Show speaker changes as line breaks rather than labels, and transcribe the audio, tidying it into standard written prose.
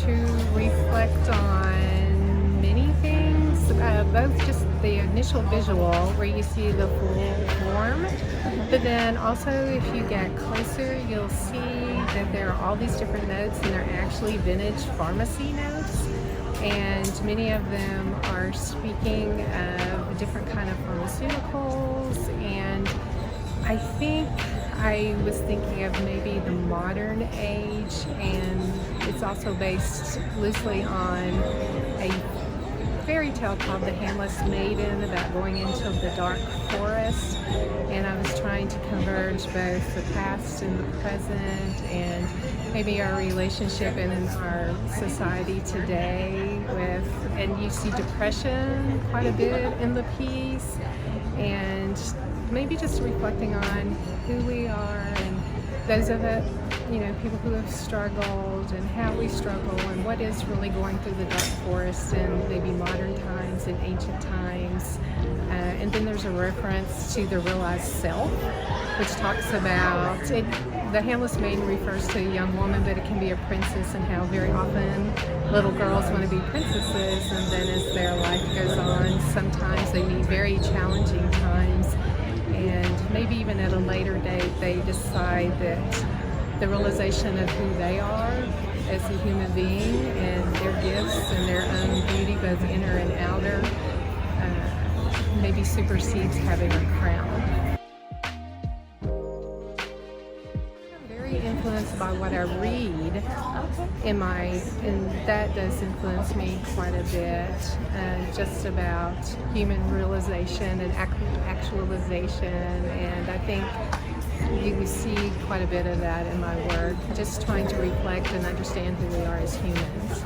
to reflect on many things, both just the initial visual where you see the full form, but then also if you get closer, you'll see that there are all these different notes, and they're actually vintage pharmacy notes, and many of them are speaking of different kind of pharmaceuticals. And I think I was thinking of maybe the modern age, and it's also based loosely on a fairy tale called The Handless Maiden about going into the dark forest. And I was trying to converge both the past and the present, and maybe our relationship and in our society today with, and you see depression quite a bit in the piece, and maybe just reflecting on who we are and those of it, people who have struggled and how we struggle and what is really going through the dark forest in maybe modern times and ancient times. And then there's a reference to the realized self, which talks about it. The Handless Maiden refers to a young woman, but it can be a princess, and how very often little girls want to be princesses, and then as their life goes on, sometimes they meet very challenging times, and maybe even at a later date they decide that the realization of who they are as a human being and their gifts and their own beauty, both inner and outer, maybe supersedes having a crown. I'm very influenced by what I read and that does influence me quite a bit, just about human realization and actualization, and I think you see quite a bit of that in my work, just trying to reflect and understand who we are as humans.